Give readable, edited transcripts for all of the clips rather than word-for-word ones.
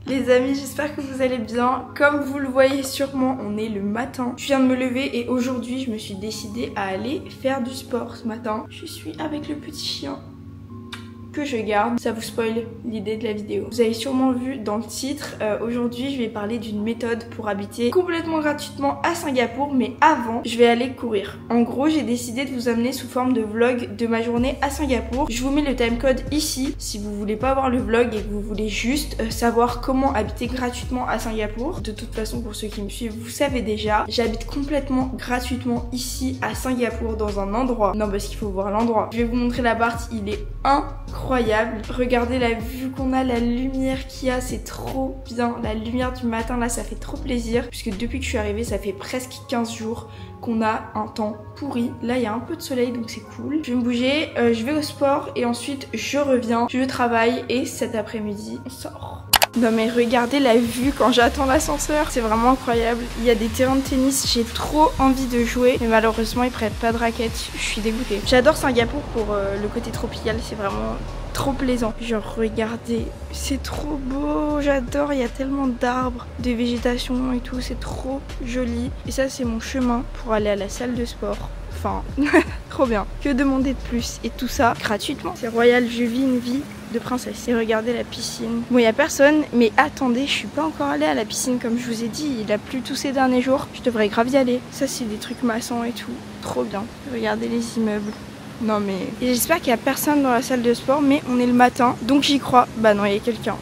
Les amis, j'espère que vous allez bien. Comme vous le voyez sûrement, on est le matin. Je viens de me lever et aujourd'hui, je me suis décidée à aller faire du sport ce matin. Je suis avec le petit chien que je garde. Ça vous spoil l'idée de la vidéo. Vous avez sûrement vu dans le titre, aujourd'hui je vais parler d'une méthode pour habiter complètement gratuitement à Singapour, mais avant je vais aller courir. En gros, j'ai décidé de vous amener sous forme de vlog de ma journée à Singapour. Je vous mets le timecode ici si vous voulez pas voir le vlog et que vous voulez juste savoir comment habiter gratuitement à Singapour. De toute façon, pour ceux qui me suivent, vous savez déjà, j'habite complètement gratuitement ici à Singapour dans un endroit. Non, parce qu'il faut voir l'endroit. Je vais vous montrer l'appart, il est incroyable. Regardez la vue qu'on a, la lumière qu'il y a, c'est trop bien. La lumière du matin là, ça fait trop plaisir puisque depuis que je suis arrivée, ça fait presque 15 jours qu'on a un temps pourri. Là, il y a un peu de soleil donc c'est cool. Je vais me bouger, je vais au sport et ensuite je reviens, je travaille et cet après-midi, on sort. Non mais regardez la vue quand j'attends l'ascenseur, c'est vraiment incroyable. Il y a des terrains de tennis, j'ai trop envie de jouer mais malheureusement ils prêtent pas de raquettes, je suis dégoûtée. J'adore Singapour pour le côté tropical, c'est vraiment trop plaisant. Genre regardez, c'est trop beau, j'adore, il y a tellement d'arbres, de végétation et tout, c'est trop joli. Et ça c'est mon chemin pour aller à la salle de sport. Enfin, trop bien. Que demander de plus? Et tout ça gratuitement. C'est royal, je vis une vie de princesse. Et regardez la piscine. Bon, il n'y a personne, mais attendez, je suis pas encore allée à la piscine comme je vous ai dit. Il a plu tous ces derniers jours. Je devrais grave y aller. Ça, c'est des trucs maçons et tout. Trop bien. Regardez les immeubles. Non mais... Et j'espère qu'il n'y a personne dans la salle de sport, mais on est le matin, donc j'y crois. Bah non, il y a quelqu'un.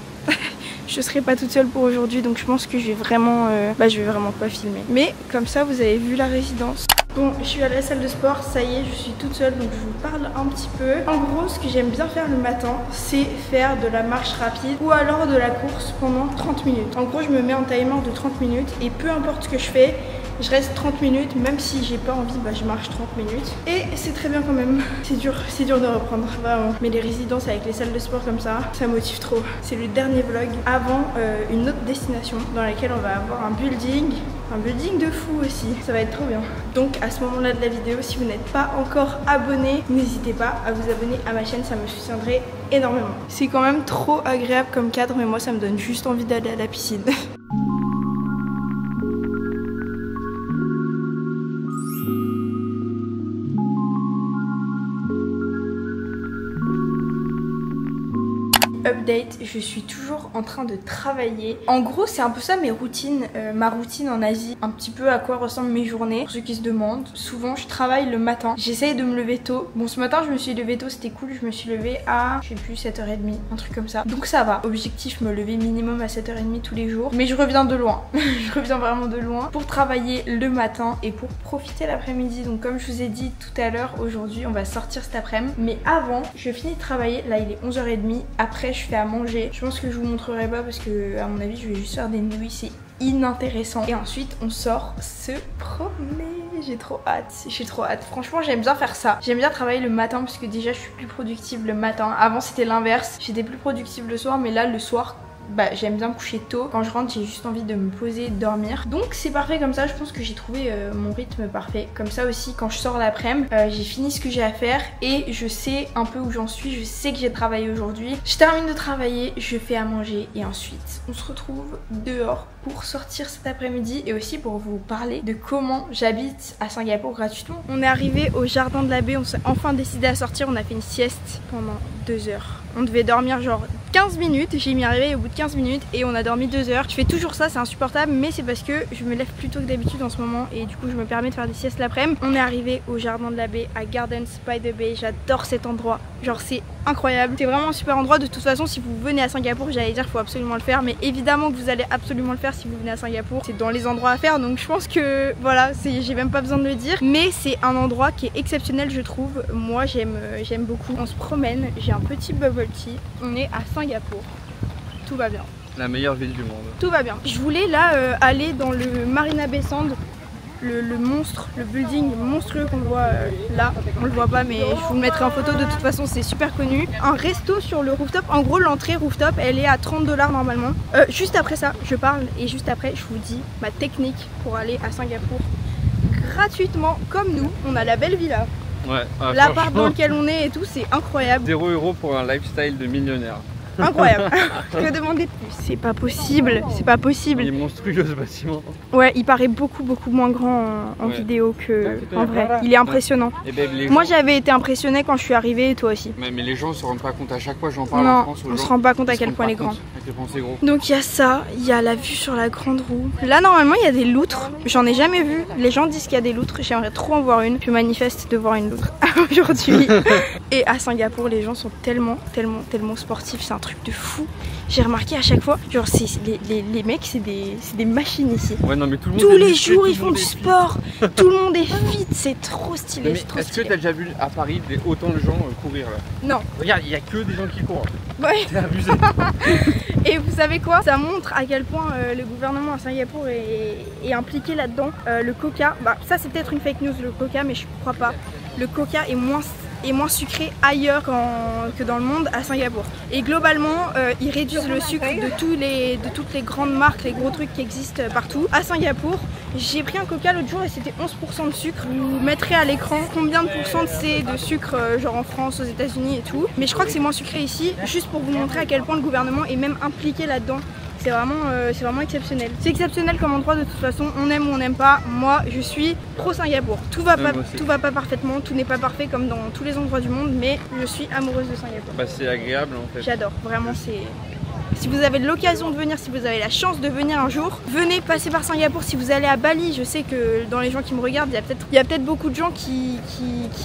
Je serai pas toute seule pour aujourd'hui, donc je pense que je vais vraiment pas filmer. Mais comme ça, vous avez vu la résidence. Bon, je suis à la salle de sport, ça y est, je suis toute seule, donc je vous parle un petit peu. En gros, ce que j'aime bien faire le matin, c'est faire de la marche rapide ou alors de la course pendant 30 minutes. En gros, je me mets en timer de 30 minutes et peu importe ce que je fais, je reste 30 minutes, même si j'ai pas envie, bah je marche 30 minutes. Et c'est très bien quand même. C'est dur de reprendre, vraiment. Mais les résidences avec les salles de sport comme ça motive trop. C'est le dernier vlog avant une autre destination dans laquelle on va avoir un building de fou aussi. Ça va être trop bien. Donc à ce moment-là de la vidéo, si vous n'êtes pas encore abonné, n'hésitez pas à vous abonner à ma chaîne, ça me soutiendrait énormément. C'est quand même trop agréable comme cadre, mais moi ça me donne juste envie d'aller à la piscine. Update, je suis toujours en train de travailler. En gros, c'est un peu ça mes routines, ma routine en Asie, un petit peu à quoi ressemblent mes journées. Pour ceux qui se demandent, souvent je travaille le matin. J'essaye de me lever tôt. Bon, ce matin je me suis levée tôt, c'était cool. Je me suis levée à, je sais plus, 7h30, un truc comme ça. Donc ça va. Objectif, me lever minimum à 7h30 tous les jours. Mais je reviens de loin. Je reviens vraiment de loin pour travailler le matin et pour profiter l'après-midi. Donc comme je vous ai dit tout à l'heure, aujourd'hui on va sortir cet après-midi. Mais avant, je finis de travailler. Là il est 11h30. Après je fais à manger. Je pense que je vous montrerai pas parce que à mon avis je vais juste faire des nouilles, c'est inintéressant. Et ensuite on sort se promener. J'ai trop hâte. Franchement j'aime bien faire ça. J'aime bien travailler le matin parce que déjà je suis plus productive le matin. Avant c'était l'inverse, j'étais plus productive le soir, mais là le soir bah j'aime bien me coucher tôt. Quand je rentre j'ai juste envie de me poser, dormir. Donc c'est parfait comme ça, je pense que j'ai trouvé mon rythme parfait. Comme ça aussi quand je sors l'après-midi, j'ai fini ce que j'ai à faire et je sais un peu où j'en suis. Je sais que j'ai travaillé aujourd'hui. Je termine de travailler, je fais à manger et ensuite on se retrouve dehors pour sortir cet après-midi et aussi pour vous parler de comment j'habite à Singapour gratuitement. On est arrivé au jardin de la baie, on s'est enfin décidé à sortir. On a fait une sieste pendant 2 heures. On devait dormir genre 15 minutes, j'ai mis un réveil au bout de 15 minutes et on a dormi 2 heures. Je fais toujours ça, c'est insupportable, mais c'est parce que je me lève plus tôt que d'habitude en ce moment et du coup je me permets de faire des siestes l'après-midi. On est arrivé au jardin de la baie, à Gardens by the Bay. J'adore cet endroit, genre c'est incroyable. C'est vraiment un super endroit. De toute façon, si vous venez à Singapour, j'allais dire faut absolument le faire, mais évidemment que vous allez absolument le faire si vous venez à Singapour. C'est dans les endroits à faire, donc je pense que voilà, j'ai même pas besoin de le dire, mais c'est un endroit qui est exceptionnel je trouve. Moi j'aime beaucoup. On se promène, j'ai un petit bubble tea. On est à Singapour, tout va bien. La meilleure ville du monde. Tout va bien. Je voulais là aller dans le Marina Bay Sands, le monstre, le building monstrueux qu'on voit là. On le voit pas mais je vous le mettrai en photo, de toute façon c'est super connu. Un resto sur le rooftop, en gros l'entrée rooftop elle est à 30 $ normalement. Juste après ça je parle et juste après je vous dis ma technique pour aller à Singapour gratuitement comme nous. On a la belle villa. Ouais, l'appart dans lequel on est et tout, c'est incroyable. 0 € pour un lifestyle de millionnaire. incroyable. Que demander de plus? C'est pas possible, c'est pas possible. Il est monstrueux ce bâtiment. Ouais, il paraît beaucoup moins grand en vidéo que en vrai. Il est impressionnant. Moi j'avais été impressionnée quand je suis arrivée et toi aussi. Mais les gens se rendent pas compte à chaque fois, j'en parle en France aux gens. On se rend pas compte à quel point il est grand. Donc il y a ça, il y a la vue sur la grande roue. Là normalement il y a des loutres, j'en ai jamais vu. Les gens disent qu'il y a des loutres, j'aimerais trop en voir une. Je manifeste de voir une loutre aujourd'hui. Et à Singapour les gens sont tellement sportifs, c'est un truc de fou. J'ai remarqué à chaque fois, genre les mecs c'est des machines ici. Ouais, non, mais tout le monde tous les jours ils font du sport, tout le monde est fit, c'est trop stylé. Est-ce que t'as déjà vu à Paris autant de gens courir là? Non. Regarde, il y a que des gens qui courent. Ouais. C'est abusé. Et vous savez quoi? Ça montre à quel point le gouvernement à Singapour est impliqué là-dedans. Le coca, bah ça c'est peut-être une fake news le coca, mais je crois pas. Le coca est moins sucré ailleurs que dans le monde à Singapour. Et globalement, ils réduisent le sucre de toutes les grandes marques, les gros trucs qui existent partout. À Singapour, j'ai pris un coca l'autre jour et c'était 11% de sucre. Vous mettrez à l'écran combien de pourcents c'est de sucre, genre en France, aux États-Unis et tout. Mais je crois que c'est moins sucré ici, juste pour vous montrer à quel point le gouvernement est même impliqué là-dedans. C'est vraiment exceptionnel. C'est exceptionnel comme endroit de toute façon, on aime ou on n'aime pas. Moi je suis pro Singapour. Tout va pas parfaitement, tout n'est pas parfait comme dans tous les endroits du monde, mais je suis amoureuse de Singapour. Bah c'est agréable en fait. J'adore, vraiment c'est... Si vous avez l'occasion de venir, si vous avez la chance de venir un jour, venez passer par Singapour. Si vous allez à Bali, je sais que dans les gens qui me regardent, il y a peut-être beaucoup de gens qui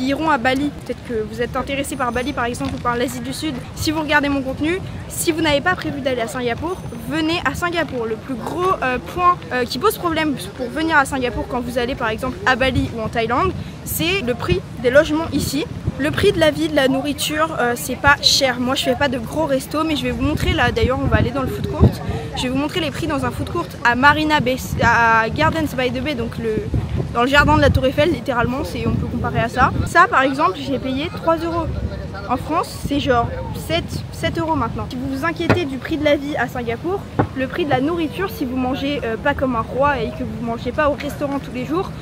iront à Bali. Peut-être que vous êtes intéressé par Bali par exemple ou par l'Asie du Sud. Si vous regardez mon contenu, si vous n'avez pas prévu d'aller à Singapour, venez à Singapour. Le plus gros point qui pose problème pour venir à Singapour quand vous allez par exemple à Bali ou en Thaïlande, c'est le prix des logements ici. Le prix de la vie, de la nourriture, c'est pas cher. Moi je fais pas de gros restos, mais je vais vous montrer là, d'ailleurs on va aller dans le food court. Je vais vous montrer les prix dans un food court à Marina Bay, à Gardens by the Bay, donc dans le jardin de la Tour Eiffel littéralement, on peut comparer à ça. Ça par exemple j'ai payé 3 €. En France c'est genre 7 € maintenant. Si vous vous inquiétez du prix de la vie à Singapour, le prix de la nourriture, si vous mangez pas comme un roi et que vous mangez pas au restaurant tous les jours,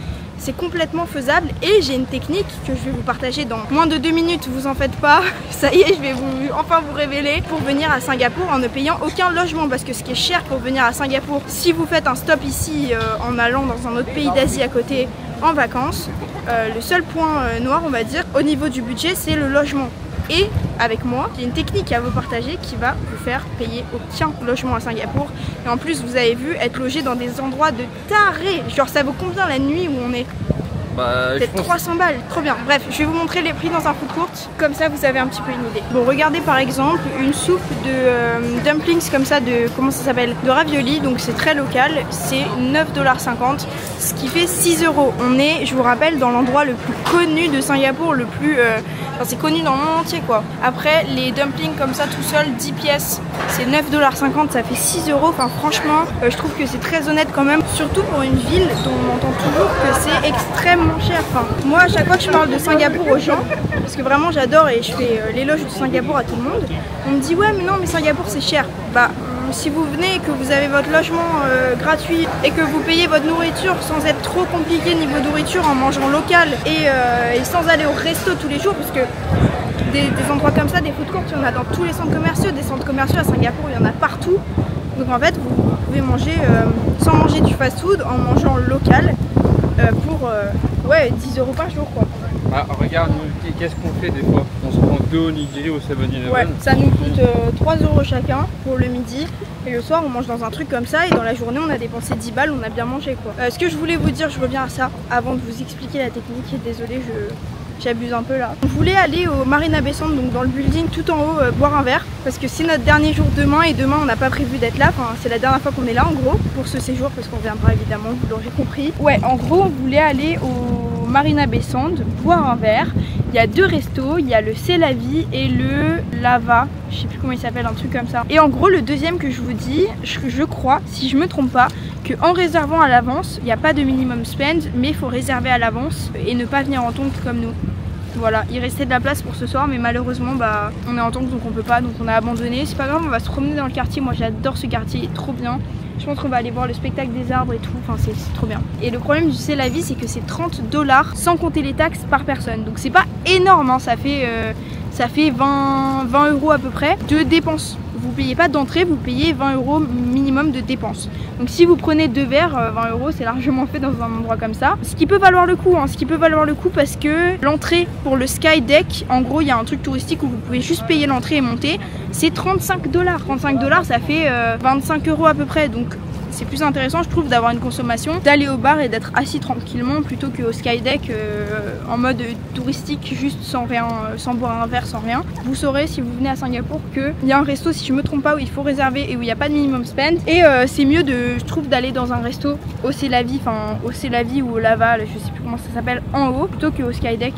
c'est complètement faisable. Et j'ai une technique que je vais vous partager dans moins de 2 minutes, vous en faites pas. Ça y est, je vais enfin vous révéler, pour venir à Singapour en ne payant aucun logement. Parce que ce qui est cher pour venir à Singapour, si vous faites un stop ici en allant dans un autre pays d'Asie à côté en vacances, le seul point noir on va dire au niveau du budget, c'est le logement. Et avec moi, j'ai une technique à vous partager qui va vous faire payer aucun logement à Singapour. Et en plus, vous avez vu, être logé dans des endroits de tarés. Genre ça vaut combien la nuit où on est? Peut-être 300 balles, trop bien. Bref, je vais vous montrer les prix dans un food court, comme ça vous avez un petit peu une idée. Bon, regardez par exemple une soupe de dumplings comme ça, comment ça s'appelle, de ravioli, donc c'est très local, c'est 9,50 $, ce qui fait 6 €. On est, je vous rappelle, dans l'endroit le plus connu de Singapour, le plus... Enfin, c'est connu dans le monde entier quoi. Après, les dumplings comme ça tout seul, 10 pièces, c'est 9,50 $, ça fait 6 €. Enfin franchement, je trouve que c'est très honnête quand même, surtout pour une ville dont on entend toujours que c'est extrêmement cher. Enfin, moi à chaque fois que je parle de Singapour aux gens, parce que vraiment j'adore et je fais l'éloge de Singapour à tout le monde, on me dit ouais mais non mais Singapour c'est cher. Bah si vous venez et que vous avez votre logement gratuit et que vous payez votre nourriture sans être trop compliqué niveau nourriture, en mangeant local et sans aller au resto tous les jours, parce que des endroits comme ça, des food courts, il y en a dans tous les centres commerciaux. Des centres commerciaux à Singapour, il y en a partout. Donc en fait, vous pouvez manger sans manger du fast-food, en mangeant local pour ouais, 10 € par jour quoi. Ah, regarde, qu'est-ce qu'on fait des fois? On se prend 2 onigiri au 7-Eleven. Ouais, ça nous coûte 3 € chacun pour le midi. Et le soir on mange dans un truc comme ça et dans la journée on a dépensé 10 balles, on a bien mangé quoi. Ce que je voulais vous dire, je reviens à ça avant de vous expliquer la technique, et désolée j'abuse un peu là. On voulait aller au Marina Bay Sands, donc dans le building tout en haut, boire un verre, parce que c'est notre dernier jour demain et demain on n'a pas prévu d'être là, enfin c'est la dernière fois qu'on est là en gros pour ce séjour, parce qu'on viendra évidemment, vous l'aurez compris. Ouais, en gros on voulait aller au Marina Bay Sands, boire un verre. Il y a 2 restos, il y a le C'est la Vie et le Lava, je sais plus comment il s'appelle, un truc comme ça. Et en gros le deuxième que je vous dis, je crois, si je me trompe pas, qu'en réservant à l'avance, il n'y a pas de minimum spend, mais il faut réserver à l'avance et ne pas venir en tonte comme nous. Voilà, il restait de la place pour ce soir, mais malheureusement bah on est en tonte donc on peut pas, donc on a abandonné. C'est pas grave, on va se promener dans le quartier, moi j'adore ce quartier, il est trop bien. Je pense qu'on va aller voir le spectacle des arbres et tout, enfin c'est trop bien. Et le problème du C'est la Vie, c'est que c'est 30 $ sans compter les taxes par personne. Donc c'est pas énorme, hein, ça fait 20 € à peu près de dépenses. vous payez pas d'entrée, vous payez 20 € minimum de dépenses. Donc si vous prenez 2 verres, 20 € c'est largement fait dans un endroit comme ça. Ce qui peut valoir le coup, ce qui peut valoir le coup parce que l'entrée pour le Sky Deck, en gros il y a un truc touristique où vous pouvez juste payer l'entrée et monter, c'est 35 $. 35 $ ça fait 25 € à peu près, donc c'est plus intéressant je trouve d'avoir une consommation, d'aller au bar et d'être assis tranquillement plutôt qu'au Skydeck en mode touristique juste sans rien, sans boire un verre, sans rien. Vous saurez si vous venez à Singapour qu'il y a un resto, si je me trompe pas, où il faut réserver et où il n'y a pas de minimum spend, et c'est mieux je trouve d'aller dans un resto au C'est la Vie, enfin au C'est la Vie ou au Laval, je sais plus comment ça s'appelle, en haut, plutôt qu'au Skydeck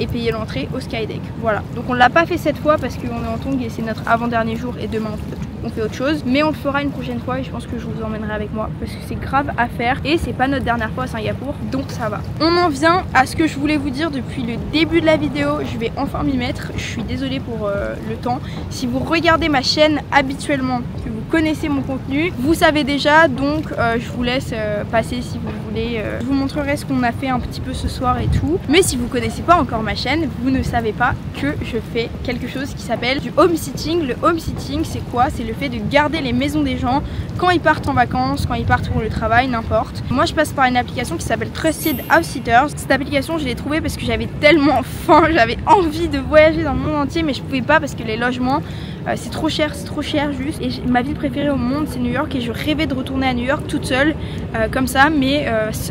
et payer l'entrée au Skydeck. Voilà, donc on l'a pas fait cette fois parce qu'on est en Tongue et c'est notre avant-dernier jour et demain on fait autre chose, mais on le fera une prochaine fois et je pense que je vous emmènerai avec moi parce que c'est grave à faire et c'est pas notre dernière fois à Singapour, donc ça va. On en vient à ce que je voulais vous dire depuis le début de la vidéo, je vais enfin m'y mettre, je suis désolée pour le temps. Si vous regardez ma chaîne habituellement, que vous connaissez mon contenu, vous savez déjà, donc je vous laisse passer si vous voulez. Je vous montrerai ce qu'on a fait un petit peu ce soir et tout, mais si vous connaissez pas encore ma chaîne, vous ne savez pas que je fais quelque chose qui s'appelle du home sitting. Le home sitting c'est quoi? C'est le fait de garder les maisons des gens quand ils partent en vacances, quand ils partent pour le travail, n'importe. Moi je passe par une application qui s'appelle Trusted House Sitters. Cette application je l'ai trouvée parce que j'avais tellement faim, j'avais envie de voyager dans le monde entier mais je pouvais pas parce que les logements c'est trop cher juste. Et ma ville préférée au monde c'est New York et je rêvais de retourner à New York toute seule comme ça, mais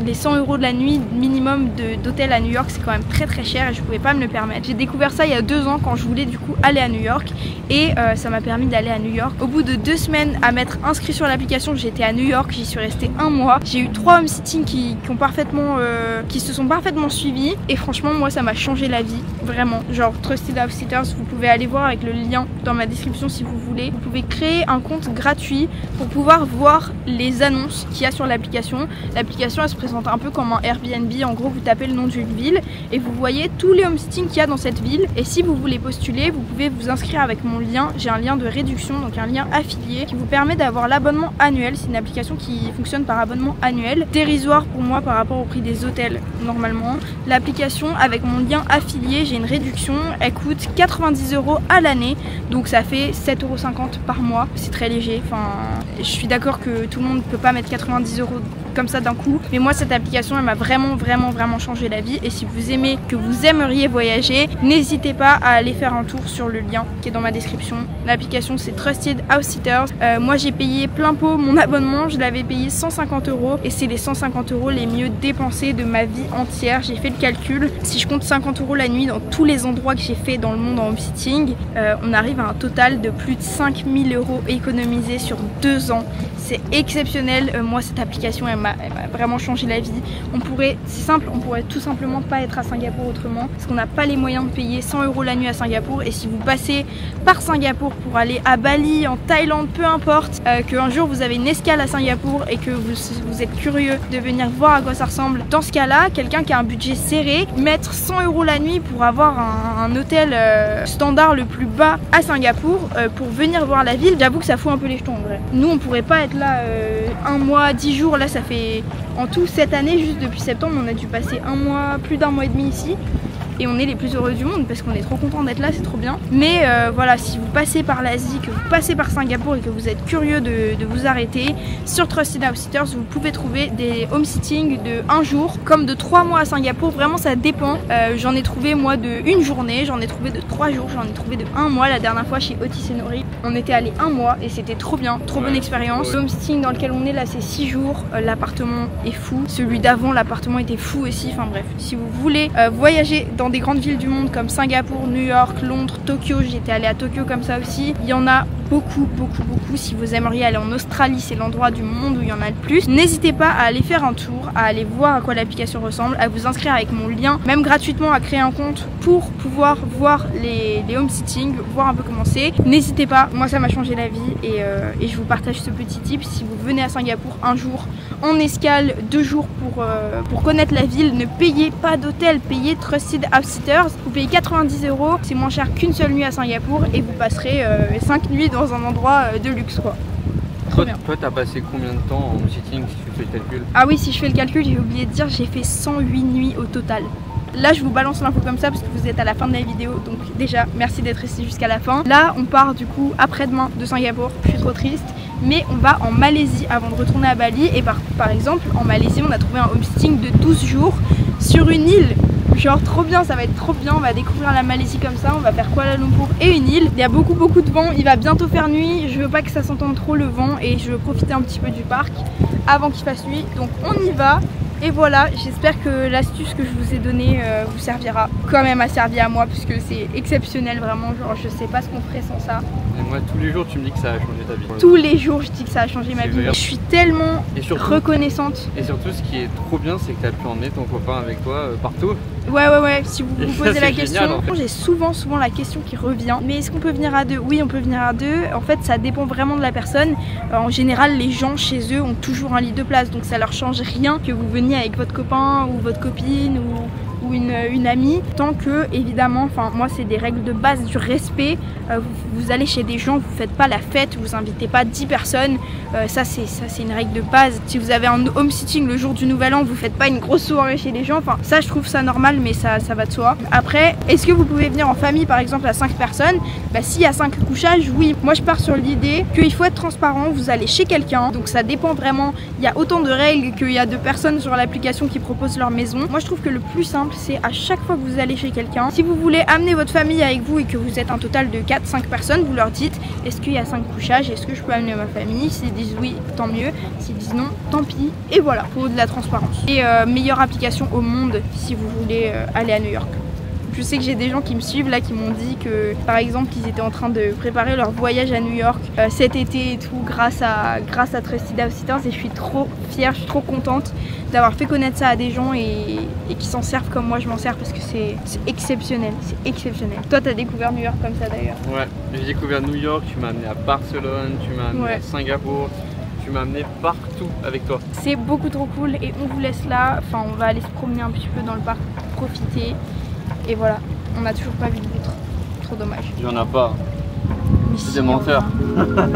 les 100 € de la nuit minimum d'hôtel à New York c'est quand même très cher et je pouvais pas me le permettre. J'ai découvert ça il y a 2 ans quand je voulais du coup aller à New York et ça m'a permis d'aller à New York. Au bout de 2 semaines à m'être inscrit sur l'application, j'étais à New York, j'y suis restée 1 mois. J'ai eu 3 home sitting qui se sont parfaitement suivis et franchement moi ça m'a changé la vie, vraiment. Genre Trusted House Sitters, vous pouvez aller voir avec le lien dans ma description si vous voulez. Vous pouvez créer un compte gratuit pour pouvoir voir les annonces qu'il y a sur l'application. L'application elle se présente un peu comme un Airbnb, en gros vous tapez le nom d'une ville et vous voyez tous les home sitting qu'il y a dans cette ville, et si vous voulez postuler vous pouvez vous inscrire avec mon lien. J'ai un lien de réduction, donc un lien affilié qui vous permet d'avoir l'abonnement annuel. C'est une application qui fonctionne par abonnement annuel, dérisoire pour moi par rapport au prix des hôtels normalement. L'application avec mon lien affilié, j'ai une réduction, elle coûte 90 € à l'année, donc ça fait 7,50 € par mois. C'est très léger, enfin je suis d'accord que tout le monde ne peut pas mettre 90 € comme ça d'un coup, mais moi cette application elle m'a vraiment changé la vie, et si vous aimez, que vous aimeriez voyager, n'hésitez pas à aller faire un tour sur le lien qui est dans ma description. L'application c'est Trusted House Sitters. Moi j'ai payé plein pot mon abonnement, je l'avais payé 150 € et c'est les 150 € les mieux dépensés de ma vie entière. J'ai fait le calcul, si je compte 50 € la nuit dans tous les endroits que j'ai fait dans le monde en home sitting, on arrive à un total de plus de 5000 € économisés sur 2 ans. C'est exceptionnel. Moi cette application elle m'a vraiment changé la vie. C'est simple, on pourrait tout simplement pas être à Singapour autrement parce qu'on n'a pas les moyens de payer 100 € la nuit à Singapour, et si vous passez par Singapour pour aller à Bali, en Thaïlande, peu importe, qu'un jour vous avez une escale à Singapour et que vous êtes curieux de venir voir à quoi ça ressemble, dans ce cas là, quelqu'un qui a un budget serré, mettre 100 € la nuit pour avoir un hôtel standard le plus bas à Singapour pour venir voir la ville, j'avoue que ça fout un peu les jetons en vrai. Nous on pourrait pas être là 1 mois, 10 jours, là ça fait en tout cette année, juste depuis septembre on a dû passer 1 mois, plus d'1 mois et demi ici. Et on est les plus heureux du monde parce qu'on est trop content d'être là, c'est trop bien. Mais voilà, si vous passez par l'Asie, que vous passez par Singapour et que vous êtes curieux de vous arrêter, sur Trusted House Sitters, vous pouvez trouver des home sitting de 1 jour, comme de 3 mois à Singapour. Vraiment ça dépend. J'en ai trouvé moi de 1 journée, j'en ai trouvé de 3 jours, j'en ai trouvé de 1 mois. La dernière fois chez Otis et Nori, on était allé 1 mois et c'était trop bien, trop bonne expérience. Le home sitting dans lequel on est là c'est 6 jours, l'appartement est fou. Celui d'avant, l'appartement était fou aussi. Enfin bref, si vous voulez voyager dans des grandes villes du monde comme Singapour, New York, Londres, Tokyo, j'étais allée à Tokyo comme ça aussi, il y en a beaucoup. Si vous aimeriez aller en Australie, c'est l'endroit du monde où il y en a le plus, n'hésitez pas à aller faire un tour, à aller voir à quoi l'application ressemble, à vous inscrire avec mon lien, même gratuitement à créer un compte pour pouvoir voir les home sitting, voir un peu comment c'est. N'hésitez pas, moi ça m'a changé la vie et je vous partage ce petit tip. Si vous venez à Singapour un jour en escale, 2 jours pour connaître la ville, ne payez pas d'hôtel, payez Trusted House Sitters. Vous payez 90 €, c'est moins cher qu'une seule nuit à Singapour et vous passerez 5 nuits dans un endroit de luxe quoi. Toi t'as passé combien de temps en home sitting si tu fais le calcul? Ah oui, si je fais le calcul, j'ai oublié de dire, j'ai fait 108 nuits au total. Là je vous balance l'info comme ça parce que vous êtes à la fin de la vidéo, donc déjà merci d'être resté jusqu'à la fin. Là on part du coup après-demain de Singapour, je suis trop triste, mais on va en Malaisie avant de retourner à Bali. Et par exemple en Malaisie on a trouvé un homestaying de 12 jours sur une île. Genre trop bien, ça va être trop bien, on va découvrir la Malaisie comme ça, on va faire Kuala Lumpur et une île. Il y a beaucoup de vent, il va bientôt faire nuit, je veux pas que ça s'entende trop le vent et je veux profiter un petit peu du parc avant qu'il fasse nuit. Donc on y va. Et voilà, j'espère que l'astuce que je vous ai donnée vous servira. Quand même a servi à moi puisque c'est exceptionnel vraiment, genre je sais pas ce qu'on ferait sans ça. Et moi tous les jours tu me dis que ça a changé ta vie. Tous les jours je dis que ça a changé ma vie. Je suis tellement reconnaissante. Et surtout ce qui est trop bien c'est que tu as pu emmener ton copain avec toi partout. Ouais, si vous vous posez la question, génial, en fait. J'ai souvent la question qui revient. Mais est-ce qu'on peut venir à deux? Oui, on peut venir à deux. En fait, ça dépend vraiment de la personne. En général, les gens chez eux ont toujours un lit de place, donc ça leur change rien que vous veniez avec votre copain ou votre copine ou une amie, tant que évidemment, enfin moi c'est des règles de base du respect. Vous allez chez des gens, vous faites pas la fête, vous invitez pas 10 personnes, ça c'est une règle de base. Si vous avez un home sitting le jour du nouvel an, vous faites pas une grosse soirée chez les gens, enfin ça je trouve ça normal, mais ça va de soi. Après, est-ce que vous pouvez venir en famille par exemple à 5 personnes? Bah s'il y a 5 couchages, oui. Moi je pars sur l'idée qu'il faut être transparent, vous allez chez quelqu'un, donc ça dépend vraiment, il y a autant de règles qu'il y a de personnes sur l'application qui proposent leur maison. Moi je trouve que le plus simple c'est à chaque fois que vous allez chez quelqu'un, si vous voulez amener votre famille avec vous et que vous êtes un total de 4-5 personnes, vous leur dites est-ce qu'il y a 5 couchages, est-ce que je peux amener ma famille? S'ils disent oui, tant mieux, s'ils disent non, tant pis. Et voilà, pour de la transparence. Et meilleure application au monde si vous voulez aller à New York. Je sais que j'ai des gens qui me suivent là qui m'ont dit que par exemple qu'ils étaient en train de préparer leur voyage à New York cet été et tout grâce à Trusted House Sitters, et je suis trop fière, je suis trop contente d'avoir fait connaître ça à des gens et qui s'en servent comme moi je m'en sers parce que c'est exceptionnel, c'est exceptionnel. Toi t'as découvert New York comme ça d'ailleurs? Ouais, j'ai découvert New York, tu m'as amené à Barcelone, tu m'as amené à Singapour. Tu m'as amené partout avec toi. C'est beaucoup trop cool et on vous laisse là, enfin on va aller se promener un petit peu dans le parc, profiter. Et voilà, on n'a toujours pas vu de vitre. Trop dommage. Il n'y en a pas. C'est des menteurs.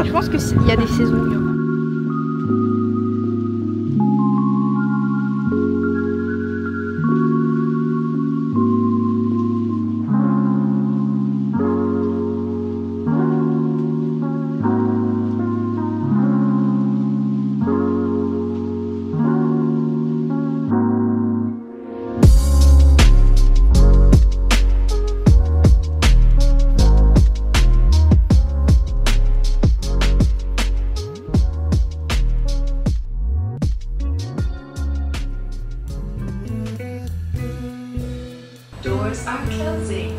Je pense qu'il y a des saisons où il y en a. Doors are closing.